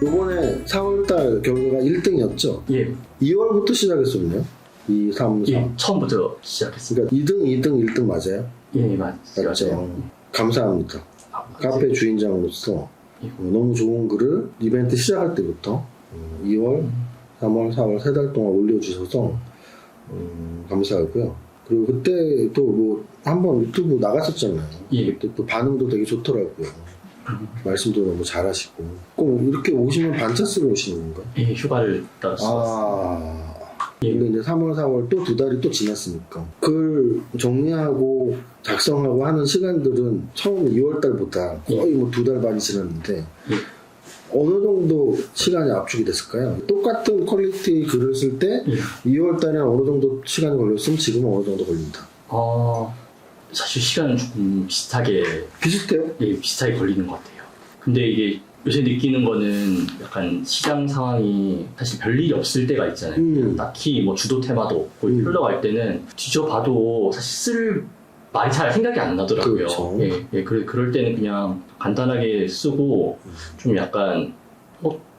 이번에 4월달 결과가 1등이었죠? 예. 2월부터 시작했었네요. 이 사무사. 예. 처음부터 시작했습니다. 그러니까 2등, 2등, 1등 맞아요? 예, 맞죠. 감사합니다. 아, 카페 주인장으로서 예. 너무 좋은 글을 이벤트 시작할 때부터 2월, 3월, 4월 3달 동안 올려주셔서 감사하고요. 그리고 그때 또 뭐 한번 유튜브 나갔었잖아요. 예. 그때 또 반응도 되게 좋더라고요. 말씀도 너무 잘하시고. 꼭 이렇게 오시면 반차 쓰고 오시는 건가요? 예, 휴가를 따서 근데 이제 3월, 4월 또 2달이 또 지났으니까 글 정리하고 작성하고 하는 시간들은 처음 2월달보다 거의 뭐 2달 반이 지났는데 어느 정도 시간이 압축이 됐을까요? 똑같은 퀄리티 글을 쓸 때 2월달에 어느 정도 시간이 걸렸으면 지금은 어느 정도 걸린다? 사실 시간은 조금 비슷해요? 예, 비슷하게 걸리는 것 같아요. 근데 이게 요새 느끼는 거는 약간 시장 상황이 사실 별일이 없을 때가 있잖아요. 딱히 뭐 주도 테마도 없고 흘러갈 때는 뒤져봐도 사실 쓸 말이 잘 생각이 안 나더라고요. 그렇죠. 그럴 때는 그냥 간단하게 쓰고 좀 약간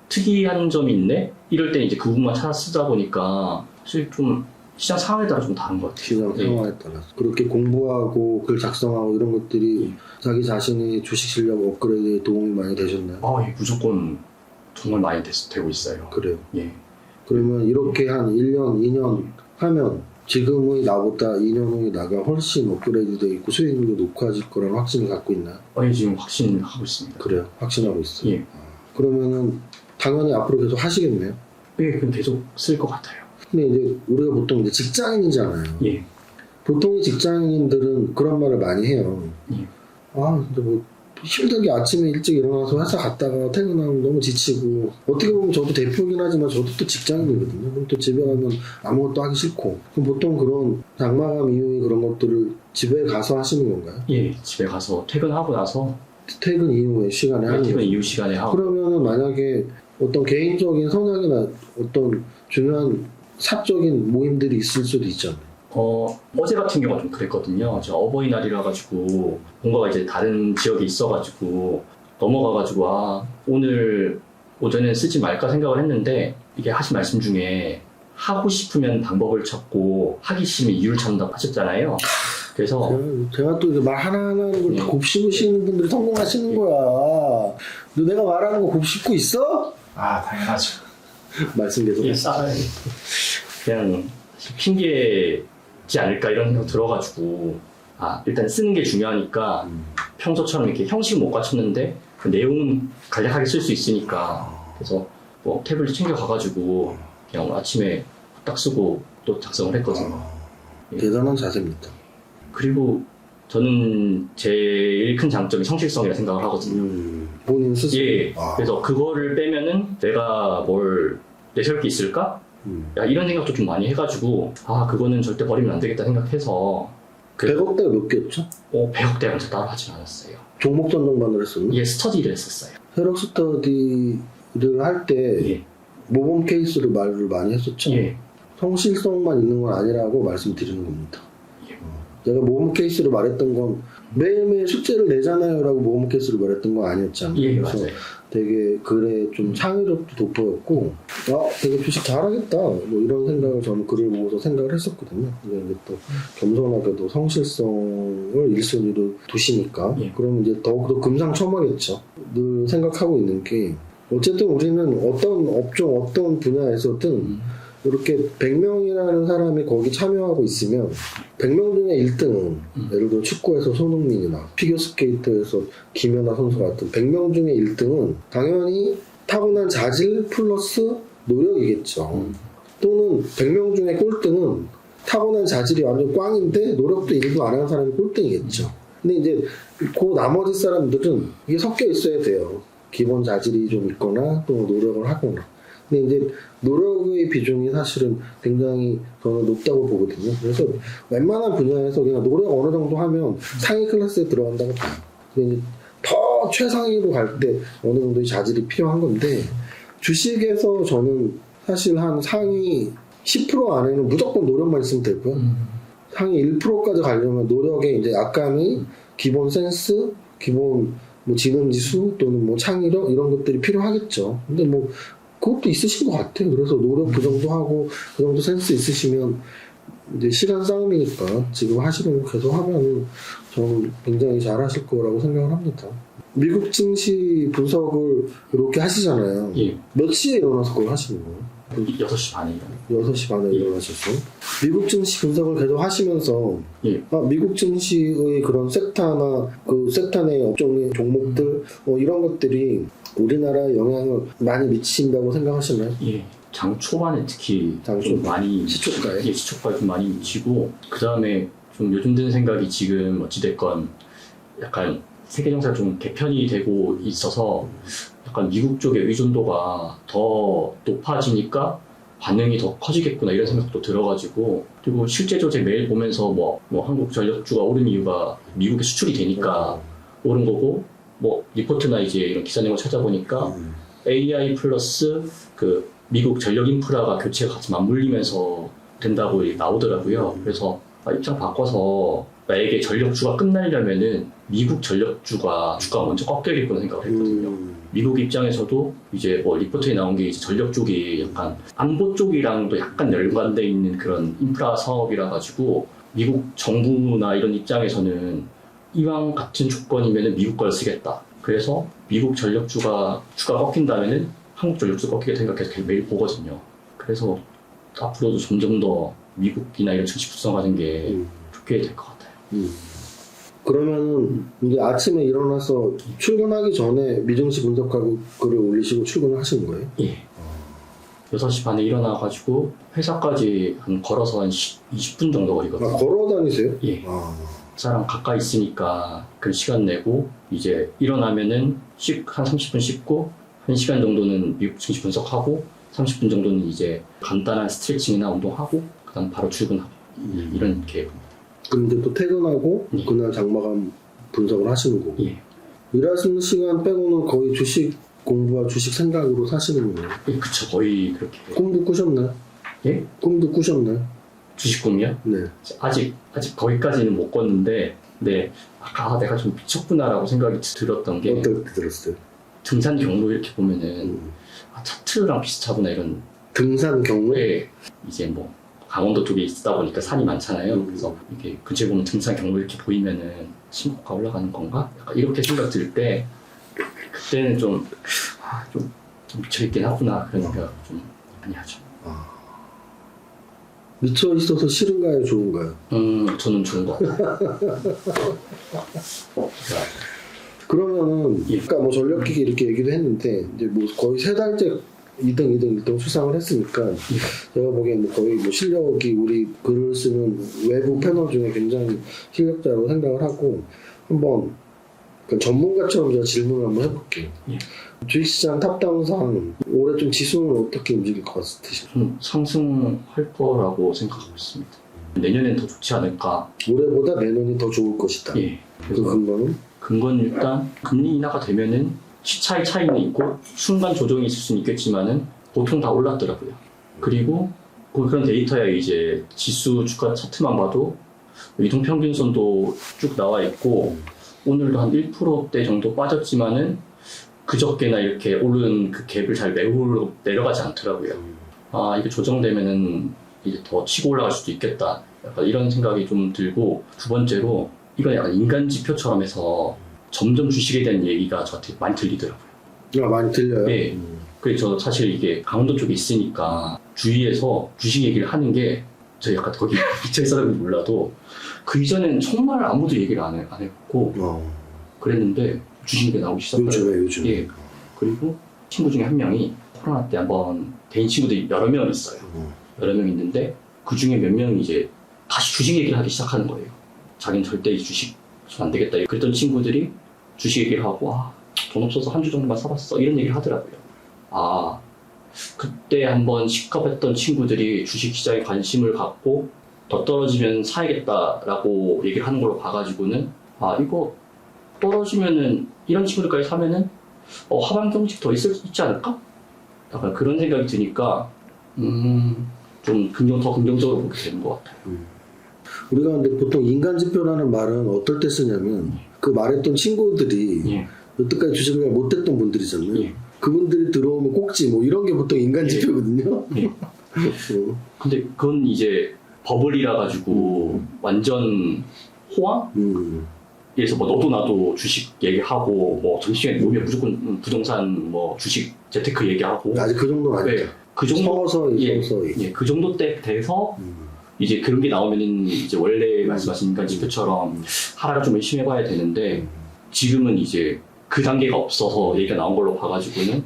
특이한 점이 있네? 이럴 때는 이제 그 부분만 찾아 쓰다 보니까 사실 좀 시장 상황에 따라 좀 다른 것 같아요. 시장 상황에 따라서 그렇게 공부하고 글 작성하고 이런 것들이 자기 자신의 주식 실력 업그레이드에 도움이 많이 되셨나요? 무조건 정말 많이 되고 있어요. 그래요. 예. 그러면 이렇게 한 1년, 2년 하면 지금의 나보다 2년 후에 나가 훨씬 업그레이드 되어 있고 수익률도 높아질 거라는 확신을 갖고 있나요? 지금 확신하고 있습니다. 그래요. 확신하고 있어요. 예. 그러면은 당연히 앞으로 계속 하시겠네요. 그럼 계속 쓸 것 같아요. 근데 이제 우리가 보통 이제 직장인이잖아요. 예. 보통의 직장인들은 그런 말을 많이 해요. 예. 근데 뭐 힘들게 아침에 일찍 일어나서 회사 갔다가 퇴근하면 너무 지치고 어떻게 보면 저도 대표긴 하지만 저도 또 직장인이거든요. 그럼 또 집에 가면 아무것도 하기 싫고 그럼 보통 그런 장마감 이후에 그런 것들을 집에 가서 하시는 건가요? 예. 집에 가서 퇴근하고 나서 퇴근 이후에 시간에 하는 퇴근 거죠? 이후 시간에 하고 그러면은 만약에 어떤 개인적인 성향이나 어떤 중요한 사적인 모임들이 있을 수도 있잖아요. 어제 같은 경우가 좀 그랬거든요. 제가 어버이날이라 가지고 뭔가가 이제 다른 지역에 있어가지고 넘어가가지고 오늘 오전에 쓰지 말까 생각을 했는데 이게 하신 말씀 중에 하고 싶으면 방법을 찾고 하기 싫으면 이유를 찾는다고 하셨잖아요. 그래서 제가 또 말 하나하나는 걸 다 곱씹으시는 분들이 성공하시는 거야. 너 내가 말하는 거 곱씹고 있어? 당연하죠. 말씀 계속 그냥 핑계지 않을까 이런 생각 들어가지고 일단 쓰는 게 중요하니까 평소처럼 이렇게 형식 못 갖췄는데 그 내용은 간략하게 쓸 수 있으니까 그래서 뭐 태블릿 챙겨 가가지고 그냥 오늘 아침에 딱 쓰고 또 작성을 했거든요. 대단한 자세입니다. 그리고 저는 제일 큰 장점이 성실성이라 생각을 하거든요. 본인 스스로. 그래서 그거를 빼면은 내가 뭘 내세울 게 있을까? 이런 생각도 좀 많이 해가지고 그거는 절대 버리면 안 되겠다 생각해서 100억대가 몇 개였죠? 100억대는 저 따로 하진 않았어요. 종목 전동반을 했었나? 스터디를 했었어요. 혈액 스터디를 할 때 모범 케이스로 말을 많이 했었죠? 성실성만 있는 건 아니라고 말씀드리는 겁니다. 내가 모범 케이스로 말했던 건 매일매일 숙제를 내잖아요 라고 모범 케이스로 말했던 건 아니었잖아요. 그래서 맞아요. 되게 글에 좀 창의력도 돋보였고 되게 주식 잘하겠다 뭐 이런 생각을 저는 글을 보고서 생각을 했었거든요. 근데 이제 또 겸손하게도 성실성을 1순위로 두시니까 그러면 이제 더욱더 금상첨화겠죠. 늘 생각하고 있는 게 어쨌든 우리는 어떤 업종 어떤 분야에서든 이렇게 100명이라는 사람이 거기 참여하고 있으면 100명 중에 1등은 예를 들어 축구에서 손흥민이나 피겨스케이트에서 김연아 선수 같은 100명 중에 1등은 당연히 타고난 자질 플러스 노력이겠죠. 또는 100명 중에 꼴등은 타고난 자질이 완전 꽝인데 노력도 일도 안 하는 사람이 꼴등이겠죠. 근데 이제 그 나머지 사람들은 이게 섞여 있어야 돼요. 기본 자질이 좀 있거나 또 노력을 하거나. 근데 이제 노력의 비중이 사실은 굉장히 저는 높다고 보거든요. 그래서 웬만한 분야에서 그냥 노력 어느 정도 하면 상위 클래스에 들어간다고 봐요. 근데 이제 더 최상위로 갈 때 어느 정도의 자질이 필요한 건데 주식에서 저는 사실 한 상위 10% 안에는 무조건 노력만 있으면 되고요. 상위 1%까지 가려면 노력에 이제 약간의 기본 센스, 기본 뭐 지능지수 또는 뭐 창의력 이런 것들이 필요하겠죠. 근데 뭐 그것도 있으신 것 같아요. 그래서 노력 그 정도 하고 그 정도 센스 있으시면 이제 시간 싸움이니까 지금 하시는 거 계속 하면 저는 굉장히 잘하실 거라고 생각을 합니다. 미국 증시 분석을 이렇게 하시잖아요. 예. 몇 시에 일어나서 그걸 하시는 거예요? 6시 반에 일어나요. 6시 반에 일어나셔서 미국 증시 분석을 계속 하시면서 예. 미국 증시의 그런 섹터나 그 섹터 내 업종의 종목들 이런 것들이 우리나라에 영향을 많이 미친다고 생각하시나요? 예. 장 초반에 특히 장 좀 초반. 많이 시초가에? 예, 시초가에 좀 많이 미치고 그 다음에 좀 요즘 드는 생각이 지금 어찌됐건 약간 세계 정세가 좀 개편이 되고 있어서 약간 미국 쪽의 의존도가 더 높아지니까 반응이 더 커지겠구나 이런 생각도 들어가지고 그리고 실제적으로 제가 매일 보면서 뭐 한국 전력주가 오른 이유가 미국에 수출이 되니까 오른 거고 뭐 리포트나 이제 이런 기사 내용을 찾아보니까 AI 플러스 그 미국 전력 인프라가 교체가 같이 맞물리면서 된다고 나오더라고요. 그래서 입장 바꿔서 나에게 전력주가 끝나려면은 미국 전력주가 주가가 먼저 꺾여야겠구나 생각을 했거든요. 미국 입장에서도 이제 뭐 리포트에 나온 게 이제 전력 쪽이 약간 안보 쪽이랑도 약간 연관돼 있는 그런 인프라 사업이라 가지고 미국 정부나 이런 입장에서는 이왕 같은 조건이면은 미국 걸 쓰겠다. 그래서 미국 전력주가 주가 꺾인다면은 한국 전력주 꺾이게 생각해서 계속 매일 보거든요. 그래서 앞으로도 점점 더 미국이나 이런 증시 부상하는 게 좋게 될 것 같아요. 그러면은 이제 아침에 일어나서 출근하기 전에 미증시 분석하고 글을 올리시고 출근을 하시는 거예요? 예. 6시 반에 일어나가지고 회사까지 걸어서 한 20분 정도 거리거든요. 걸어 다니세요? 예. 회사랑 가까이 있으니까 그 시간 내고 이제 일어나면은 한 30분 씻고 1시간 정도는 미국 증시 분석하고 30분 정도는 이제 간단한 스트레칭이나 운동하고 그다음 바로 출근하고 이런 계획입니다. 그럼 이제 또 퇴근하고 예. 그날 장마감 분석을 하시는 거고 예. 일하시는 시간 빼고는 거의 주식 공부와 주식 생각으로 사시는 거예요? 예, 그쵸. 거의 그렇게. 꿈도 꾸셨나요? 예? 꿈도 꾸셨나요? 주식 꿈이요? 네. 아직 거기까지는 못 꿨는데, 네. 아까 내가 좀 미쳤구나라고 생각이 들었던 게, 어떻게 들었어요? 등산 경로 이렇게 보면은, 차트랑 비슷하구나 이런. 등산 경로? 네. 이제 뭐, 강원도 쪽에 있다 보니까 산이 많잖아요. 그래서 이렇게 근처에 보면 등산 경로 이렇게 보이면은, 신고가 올라가는 건가? 약간 이렇게 생각 들 때, 그때는 좀 미쳐있긴 하구나. 그런 생각 좀 많이 하죠. 미쳐 있어서 싫은가요? 좋은가요? 저는 좋은 것 같아요. 그러면은, 예. 아까 뭐 전력기기 이렇게 얘기도 했는데, 이제 뭐 거의 3달째 2등 수상을 했으니까, 제가 보기엔 뭐 거의 뭐 실력이 우리 글을 쓰는 외부 패널 중에 굉장히 실력자로 생각을 하고, 한번 그 전문가처럼 제가 질문을 한번 해볼게요. 예. 주식시장 탑다운상 올해 좀 지수는 어떻게 움직일 것 같으세요? 좀 상승할 거라고 생각하고 있습니다. 내년엔 더 좋지 않을까. 올해보다 내년이 더 좋을 것이다. 예. 그 그래서 근거는? 근거는 일단 금리 인하가 되면은 시차의 차이는 있고 순간 조정이 있을 수는 있겠지만은 보통 다 올랐더라고요. 그리고 그런 데이터야 이제 지수 주가 차트만 봐도 이동평균선도 쭉 나와 있고 오늘도 한 1%대 정도 빠졌지만은 그저께나 이렇게 오른 그 갭을 잘 메우고 내려가지 않더라고요. 이게 조정되면은 이제 더 치고 올라갈 수도 있겠다. 약간 이런 생각이 좀 들고 두 번째로 이건 약간 인간 지표처럼 해서 점점 주식에 대한 얘기가 저한테 많이 들리더라고요. 많이 들려요? 네. 그래서 저 사실 이게 강원도 쪽에 있으니까 주위에서 주식 얘기를 하는 게 저 약간 거기 미쳐있어서는 몰라도 그 이전엔 정말 아무도 얘기를 안 했고 그랬는데 주식 얘기가 나오기 시작해요. 요즘에. 예. 그리고 친구 중에 한 명이 코로나 때 한번 대인 친구들이 여러 명 있어요. 여러 명 있는데 그 중에 몇 명이 이제 다시 주식 얘기를 하기 시작하는 거예요. 자기는 절대 이 주식 안 되겠다. 그랬던 친구들이 주식 얘기를 하고 돈 없어서 한 주 정도만 사봤어. 이런 얘기를 하더라고요. 그때 한번 식겁했던 친구들이 주식 시장에 관심을 갖고 더 떨어지면 사야겠다라고 얘기를 하는 걸로 봐가지고는 이거 떨어지면은 이런 친구들까지 사면은 하반 경직 더 있지 않을까? 약간 그런 생각이 드니까 좀 더 긍정적으로 보게 되는 것 같아요. 우리가 근데 보통 인간 지표라는 말은 어떨 때 쓰냐면 그 말했던 친구들이 예. 여태까지 주식을 잘 못했던 분들이잖아요. 예. 그분들이 들어오면 꼭지 뭐 이런 게 보통 인간 지표거든요. 예. 근데 그건 이제 버블이라 가지고 완전 호황? 그래서 뭐 너도 나도 주식 얘기하고 뭐 점심시간에 모이면 무조건 부동산 뭐 주식 재테크 얘기하고 아직 그 정도는 아니죠. 네, 그 정도 서서히. 예, 그 정도 때 돼서 이제 그런 게 나오면은 이제 원래 말씀하신 인간 지표처럼 하라를 좀 열심히 해봐야 되는데 지금은 이제 그 단계가 없어서 얘기가 나온 걸로 봐가지고는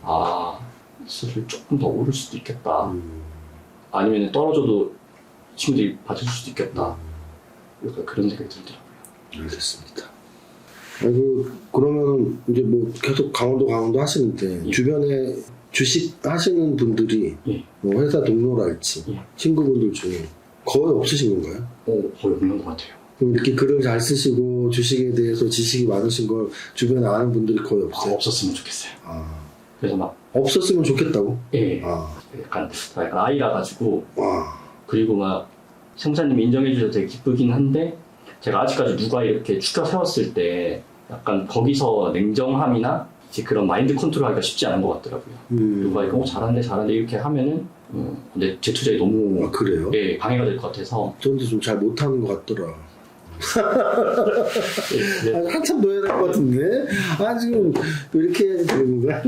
아 슬슬 조금 더 오를 수도 있겠다. 아니면 떨어져도 친구들이 받을 수도 있겠다. 약간 그런 생각이 들더라고요. 알겠습니다. 그러면 이제 뭐 계속 강원도 하시는데 예. 주변에 주식 하시는 분들이 예. 뭐 회사 동료랄지 예. 친구분들 중에 거의 없으신 건가요? 거의 없는 것 같아요. 그럼 이렇게 글을 잘 쓰시고 주식에 대해서 지식이 많으신 걸 주변에 아는 분들이 거의 없어요? 없었으면 좋겠어요. 아, 그래서 막 없었으면 좋겠다고? 예, 아, 약간 아이라 가지고 와, 그리고 막 생사님이 인정해 주셔서 되게 기쁘긴 한데 제가 아직까지 누가 이렇게 추켜 세웠을 때 약간 거기서 냉정함이나 이제 그런 마인드 컨트롤하기가 쉽지 않은 것 같더라고요. 누가 이거 잘한대 이렇게 하면은 근데 제 투자에 너무 아, 그래요? 예, 방해가 될 것 같아서 저한테 좀 잘 못하는 것 같더라. 예, 네. 한참 더 해야 될 것 같은데? 지금 왜 이렇게 해야 되는 거야?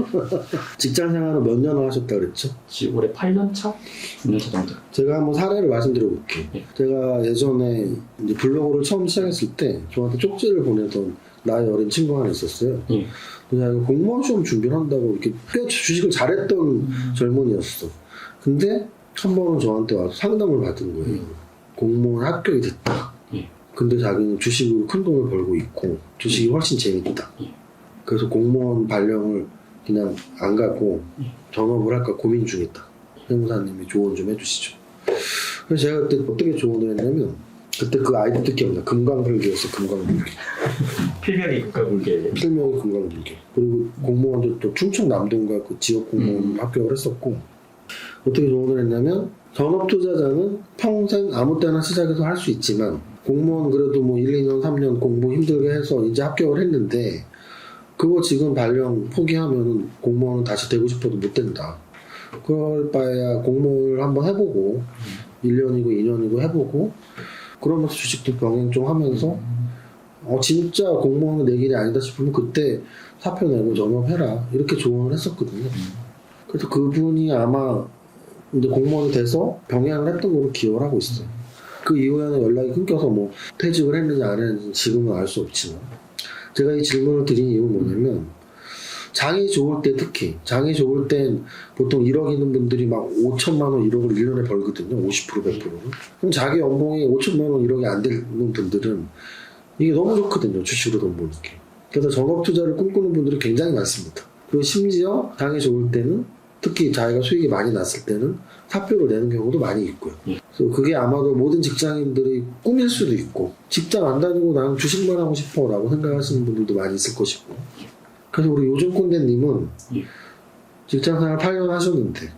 직장 생활을 몇 년을 하셨다 그랬죠? 지금 올해 8년 차? 6년 차 정도. 제가 한번 사례를 말씀드려 볼게요. 예. 제가 예전에 이제 블로그를 처음 시작했을 때 저한테 쪽지를 보내던 나이 어린 친구 하나 있었어요. 예. 그래서 내가 공무원 시험 준비를 한다고 이렇게 꽤 주식을 잘했던 젊은이였어. 근데 한 번은 저한테 와서 상담을 받은 거예요. 공무원 합격이 됐다. 예. 근데 자기는 주식으로 큰 돈을 벌고 있고 주식이 훨씬 재밌다. 예. 그래서 공무원 발령을 그냥 안 가고 예. 전업을 할까 고민 중이다. 세무사님이 조언 좀 해주시죠. 그래서 제가 그때 어떻게 조언을 했냐면 그때 그 아이디도 기억나. 금강불개였어. 금강불개. 필명이 국가불개. 필명이 금강불개. 그리고 공무원도 또 충청남동과 그 지역 공무원 합격을 했었고 어떻게 조언을 했냐면 전업 투자자는 평생 아무 때나 시작해서 할 수 있지만 공무원 그래도 뭐 1, 2년, 3년 공부 힘들게 해서 이제 합격을 했는데 그거 지금 발령 포기하면 공무원은 다시 되고 싶어도 못 된다. 그럴 바에야 공무원을 한번 해보고 1년이고 2년이고 해보고 그러면서 주식도 병행 좀 하면서 진짜 공무원은 내 길이 아니다 싶으면 그때 사표 내고 전업해라 이렇게 조언을 했었거든요. 그래서 그분이 아마 이제 공무원이 돼서 병행을 했던 걸로 기억을 하고 있어요. 그 이후에는 연락이 끊겨서 뭐 퇴직을 했는지 안 했는지 지금은 알 수 없지만 제가 이 질문을 드린 이유는 뭐냐면 장이 좋을 때 특히 장이 좋을 땐 보통 1억 있는 분들이 막 5천만 원 1억을 1년에 벌거든요. 50% 100%는. 그럼 자기 연봉이 5천만 원 1억이 안 되는 분들은 이게 너무 좋거든요. 주식으로 돈 버는 게. 그래서 전업 투자를 꿈꾸는 분들이 굉장히 많습니다. 그리고 심지어 장이 좋을 때는 특히 자기가 수익이 많이 났을 때는 사표를 내는 경우도 많이 있고요. 그래서 그게 아마도 모든 직장인들의 꿈일 수도 있고 직장 안 다니고 나는 주식만 하고 싶어 라고 생각하시는 분들도 많이 있을 것이고 그래서 우리 요즘 꼰대님은 직장생활 8년 하셨는데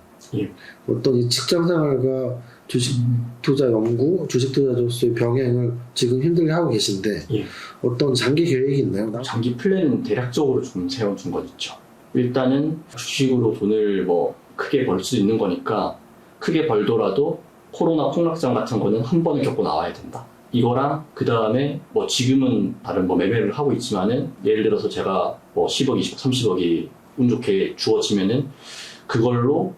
어떤 이 직장생활과 주식 투자 연구, 주식 투자자로서의 병행을 지금 힘들게 하고 계신데 어떤 장기 계획이 있나요? 장기 플랜은 대략적으로 좀 세워준 건 있죠. 일단은 주식으로 돈을 뭐 크게 벌 수 있는 거니까 크게 벌더라도 코로나 폭락장 같은 거는 한 번은 겪고 나와야 된다. 이거랑 그 다음에 뭐 지금은 다른 뭐 매매를 하고 있지만은 예를 들어서 제가 뭐 10억, 20억, 30억이 운 좋게 주어지면은 그걸로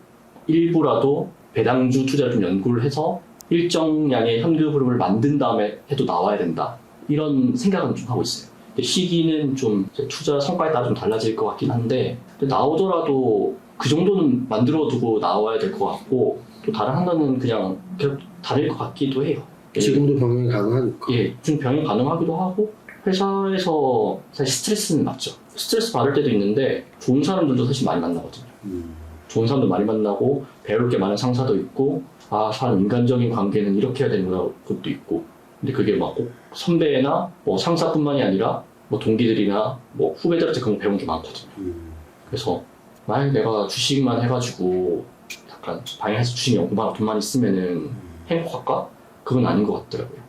일부라도 배당주 투자를 좀 연구를 해서 일정량의 현금 흐름을 만든 다음에 해도 나와야 된다. 이런 생각은 좀 하고 있어요. 시기는 좀 투자 성과에 따라 좀 달라질 것 같긴 한데 나오더라도 그 정도는 만들어두고 나와야 될 것 같고 또 다른 하나는 그냥 계속 다를 것 같기도 해요. 지금도 병행이 가능하니까. 예, 좀 병행 가능하기도 하고 회사에서 사실 스트레스는 맞죠. 스트레스 받을 때도 있는데 좋은 사람들도 사실 많이 만나거든요. 좋은 사람도 많이 만나고 배울 게 많은 상사도 있고 사람 인간적인 관계는 이렇게 해야 되는 것도 있고 근데 그게 막 꼭 선배나 뭐 상사뿐만이 아니라 뭐 동기들이나 뭐 후배들한테 그런 거 배운 게 많거든요. 그래서 만약에 내가 주식만 해가지고 약간 방향에서 주식 연구만 하고 돈만 있으면은 행복할까? 그건 아닌 것 같더라고요.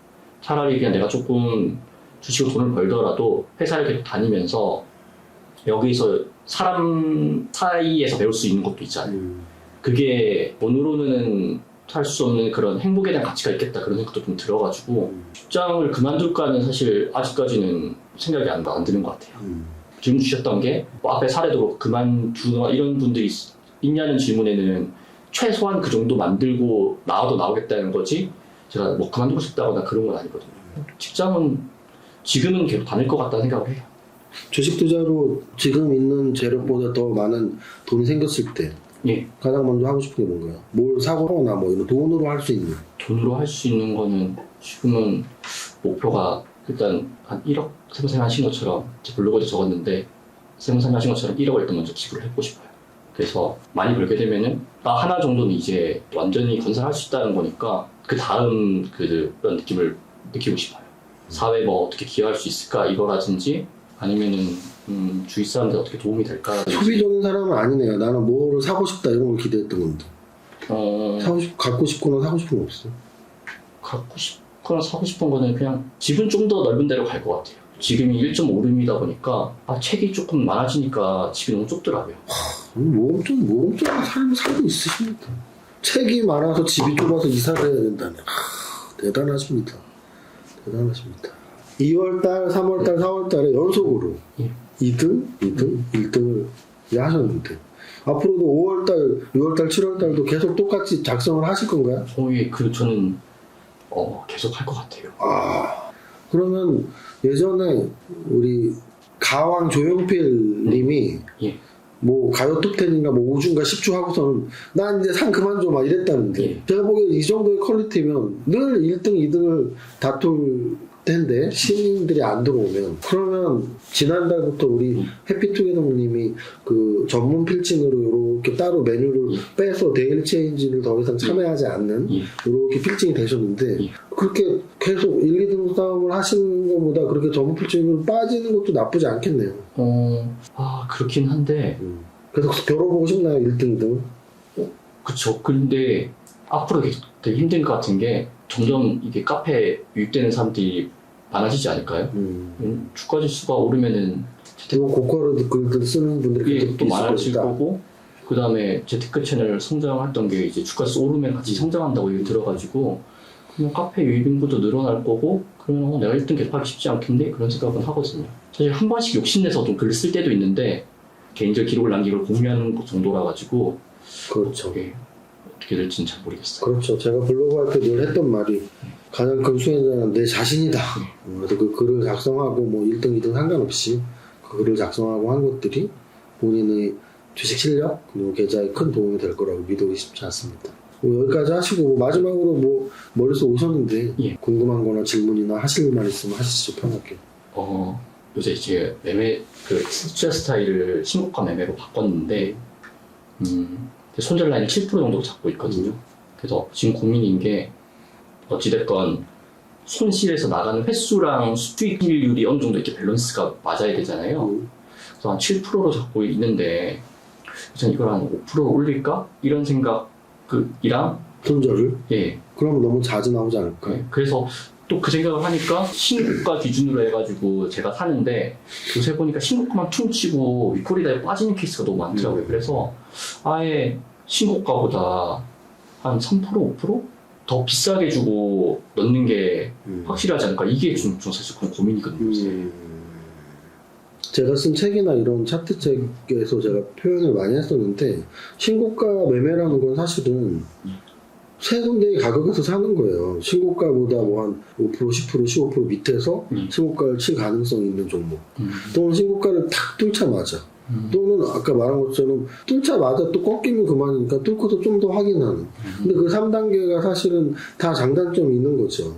차라리 그냥 내가 조금 주식으로 돈을 벌더라도 회사를 계속 다니면서 여기서 사람 사이에서 배울 수 있는 것도 있잖아요. 그게 돈으로는 할 수 없는 그런 행복에 대한 가치가 있겠다 그런 생각도 좀 들어가지고 직장을 그만둘까는 사실 아직까지는 생각이 안 드는 것 같아요. 질문 주셨던 게 뭐 앞에 사례도 그만두거나 이런 분들이 있냐는 질문에는 최소한 그 정도 만들고 나와도 나오겠다는 거지 제가 뭐 그만두고 싶다거나 그런 건 아니거든요. 직장은 지금은 계속 다닐 것 같다는 생각을 해요. 주식 투자로 지금 있는 재력보다 더 많은 돈이 생겼을 때 예. 가장 먼저 하고 싶은 게 뭔가요? 뭘 사거나 뭐 이런 돈으로 할 수 있는. 돈으로 할 수 있는 거는 지금은 목표가 일단 한 1억 세무사님 하신 것처럼 제 블로그에 적었는데 세무사님 하신 것처럼 1억을 일단 먼저 기부를 해보고 싶어요. 그래서 많이 벌게 되면은 나 하나 정도는 이제 완전히 건설할 수 있다는 거니까 그 다음 그런 느낌을 느끼고 싶어요. 사회에 뭐 어떻게 기여할 수 있을까 이거라든지 아니면은 주위 사람들 어떻게 도움이 될까. 소비적인 사람은 아니네요. 나는 뭐를 사고 싶다 이런 걸 기대했던 건데. 갖고 싶거나 사고 싶은 거 없어. 갖고 싶거나 사고 싶은 거는 그냥 집은 좀 더 넓은 데로 갈 것 같아요. 지금이 1.5룸이다 보니까 책이 조금 많아지니까 집이 너무 좁더라고요. 모험적인 삶을 살고 있으십니다. 책이 많아서 집이 좁아서 이사를 해야 된다네. 대단하십니다. 2월달, 3월달, 4월달에 연속으로 예. 2등을 하셨는데 앞으로도 5월달, 6월달, 7월달도 계속 똑같이 작성을 하실 건가요? 예, 저는 계속 할 것 같아요. 그러면 예전에 우리 가왕 조용필 님이 예. 뭐 가요 톱10인가 뭐 5주인가 10주 하고서는 난 이제 상 그만 줘 막 이랬다는데 예. 제가 보기에 이 정도의 퀄리티면 늘 1등, 2등을 다툴 텐데 시민들이 안 들어오면 그러면 지난달부터 우리 해피투게더님이 그 전문 필칭으로 이렇게 따로 메뉴를 빼서 데일리 체인지를 더 이상 참여하지 않는 이렇게 필칭이 되셨는데 그렇게 계속 1, 2등 싸움을 하시는 것보다 그렇게 전문 필칭으로 빠지는 것도 나쁘지 않겠네요. 그렇긴 한데 그래서 겨뤄보고 싶나요? 1등, 2등? 그쵸. 근데 앞으로 되게 힘든 것 같은 게 점점 이게 카페에 유입되는 사람들이 많아지지 않을까요? 주가 지수가 오르면은 이거 고가로 글들 쓰는 분들이 이게 또 많아질 거다. 거고 그 다음에 재테크 채널 성장했던 게 이제 주가 지수 오르면 같이 성장한다고 얘기 들어가지고 그냥 카페 유입 인구도 늘어날 거고 그러면 내가 1등 계속하기 쉽지 않겠네? 그런 생각은 하거든요. 사실 한 번씩 욕심내서 좀 글을 쓸 때도 있는데 개인적 기록을 남기고 공유하는 것 정도라 가지고 그렇죠. 어떻게 될지는 잘 모르겠어요. 그렇죠. 제가 블로그 할 때 늘 했던 말이 가장 큰 수혜자는 내 자신이다. 그래서 그 글을 작성하고 뭐 1등, 2등 상관없이 그 글을 작성하고 한 것들이 본인의 주식 실력 그리고 계좌에 큰 도움이 될 거라고 믿고 싶지 않습니다. 뭐 여기까지 하시고 뭐 마지막으로 뭐 멀리서 오셨는데 궁금한 거나 질문이나 하실 말 있으면 하시죠. 편하게. 요새 이제 매매 투자 스타일을 신고가 매매로 바꿨는데 손절 라인 7% 정도 잡고 있거든요. 그래서 지금 고민인 게 어찌됐건 손실에서 나가는 횟수랑 수익률이 어느 정도 이렇게 밸런스가 맞아야 되잖아요. 그래서 한 7%로 잡고 있는데 저는 이걸 한 5%로 올릴까? 이런 생각이랑 손절을? 예. 그러면 너무 자주 나오지 않을까요? 네. 그래서 또 그 생각을 하니까 신고가 기준으로 해가지고 제가 사는데 요새 보니까 신고가만 퉁치고 위코리다에 빠지는 케이스가 너무 많더라고요. 그래서 아예 신고가보다 한 3%, 5%? 더 비싸게 주고 넣는 게 확실하지 않을까? 이게 좀 사실 고민이거든요. 제가 쓴 책이나 이런 차트 책에서 제가 표현을 많이 했었는데 신고가 매매라는 건 사실은 세 군데의 가격에서 사는 거예요. 신고가보다 뭐 한 5%, 10%, 15% 밑에서 신고가를 칠 가능성이 있는 종목. 또는 신고가를 탁 뚫자마자 또는 아까 말한 것처럼 뚫자마자 또 꺾이면 그만이니까 뚫고서 좀 더 확인하는. 근데 그 3단계가 사실은 다 장단점이 있는 거죠.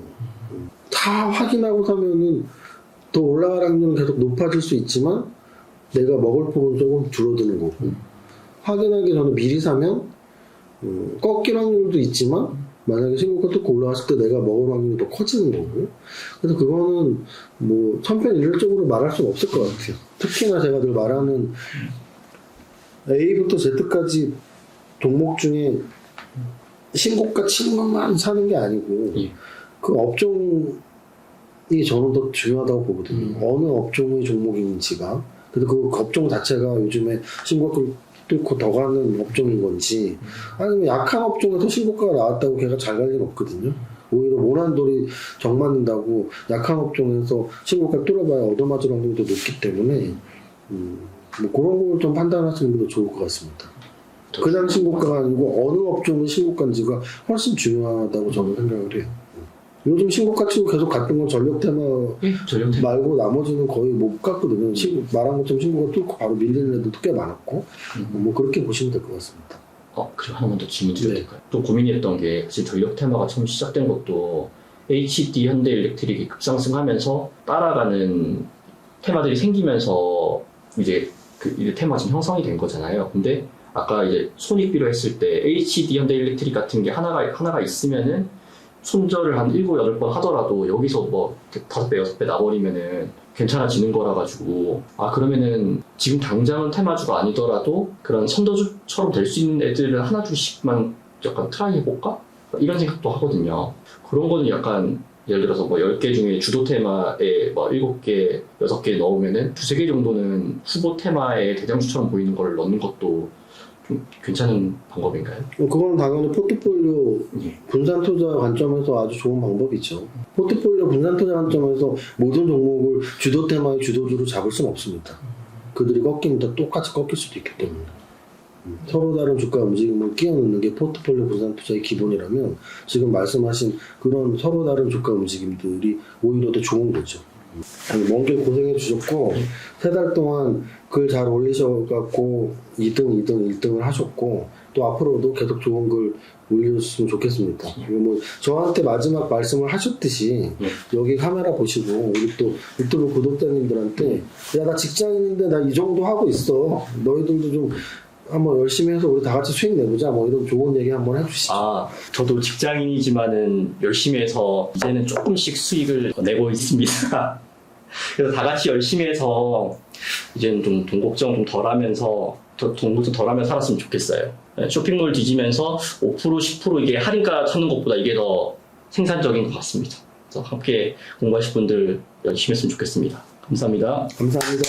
다 확인하고 사면은 더 올라갈 확률은 계속 높아질 수 있지만 내가 먹을 폭은 조금 줄어드는 거고 확인하기 전에 미리 사면 꺾일 확률도 있지만 만약에 신고가 또 올라왔을 때 내가 먹을 확률이 더 커지는 거고 그래서 그거는 뭐 천편일률적으로 말할 수는 없을 것 같아요. 특히나 제가 늘 말하는 A부터 Z까지 종목 중에 신고가 치는 것만 사는 게 아니고 그 업종이 저는 더 중요하다고 보거든요. 어느 업종의 종목인지가 그래서 그 업종 자체가 요즘에 신고가를 뚫고 더 가는 업종인 건지 아니면 약한 업종에서 신고가가 나왔다고 걔가 잘 갈 리는 없거든요. 오히려 모난돌이 정맞는다고 약한 업종에서 신고가 뚫어봐야 얻어맞을 확률이 더 높기 때문에 뭐 그런 걸 좀 판단하시는 게 더 좋을 것 같습니다. 그냥 신고가가 아니고 어느 업종의 신고가인지가 훨씬 중요하다고 저는 생각을 해요. 요즘 신고가 치고 계속 갔던 건 전력 테마 전력 말고 나머지는 거의 못 갔거든요. 말한 것처럼 신고가 뚫고 바로 밀리는 애들도 꽤 많았고 뭐 그렇게 보시면 될 것 같습니다. 그리고 하나만 더 질문 드려도 네. 될까요? 또 고민이었던 게 사실 전력 테마가 처음 시작된 것도 HD 현대일렉트릭이 급상승하면서 따라가는 테마들이 생기면서 이제 이 테마가 지금 형성이 된 거잖아요. 근데 아까 이제 손익비로 했을 때 HD 현대일렉트릭 같은 게 하나가 있으면은 손절을 한 7, 8번 하더라도 여기서 뭐 5배, 6배 나버리면은 괜찮아지는 거라 가지고 그러면은 지금 당장은 테마주가 아니더라도 그런 선도주처럼 될 수 있는 애들을 하나 둘씩만 약간 트라이 해볼까? 이런 생각도 하거든요. 그런 거는 약간 예를 들어서 뭐 10개 중에 주도 테마에 뭐 7개, 6개 넣으면은 2-3개 정도는 후보 테마의 대장주처럼 보이는 걸 넣는 것도 좀 괜찮은 방법인가요? 그건 당연히 포트폴리오 예. 분산 투자 관점에서 아주 좋은 방법이죠. 포트폴리오 분산 투자 관점에서 모든 종목을 주도 테마의 주도주로 잡을 수는 없습니다. 그들이 꺾이면 다 똑같이 꺾일 수도 있기 때문에. 서로 다른 주가 움직임을 끼워 넣는 게 포트폴리오 분산 투자의 기본이라면 지금 말씀하신 그런 서로 다른 주가 움직임들이 오히려 더 좋은 거죠. 먼 길 고생해 주셨고 3달 동안 글 잘 올리셔갖고 2등, 1등을 하셨고 또 앞으로도 계속 좋은 글 올려주셨으면 좋겠습니다. 뭐 저한테 마지막 말씀을 하셨듯이 여기 카메라 보시고 우리 또 유튜브 구독자님들한테 야 나 직장인인데 나 이 정도 하고 있어 너희들도 좀 한번 열심히 해서 우리 다 같이 수익 내보자 뭐 이런 좋은 얘기 한번 해주시죠. 저도 직장인이지만은 열심히 해서 이제는 조금씩 수익을 내고 있습니다. 그래서 다 같이 열심히 해서 이제는 좀 돈 걱정 좀 덜하면서 돈 걱정 덜하면서 살았으면 좋겠어요. 쇼핑몰 뒤지면서 5% 10% 이게 할인가 찾는 것보다 이게 더 생산적인 것 같습니다. 그래서 함께 공부하실 분들 열심히 했으면 좋겠습니다. 감사합니다. 감사합니다.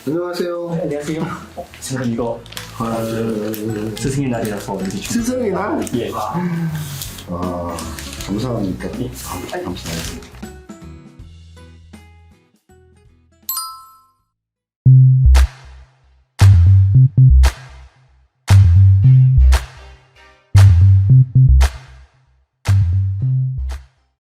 안녕하세요. 네, 안녕하세요. 선생님 이거 스승의 날이라서 스승의 날? 예. 감사합니다. 예. 감사합니다.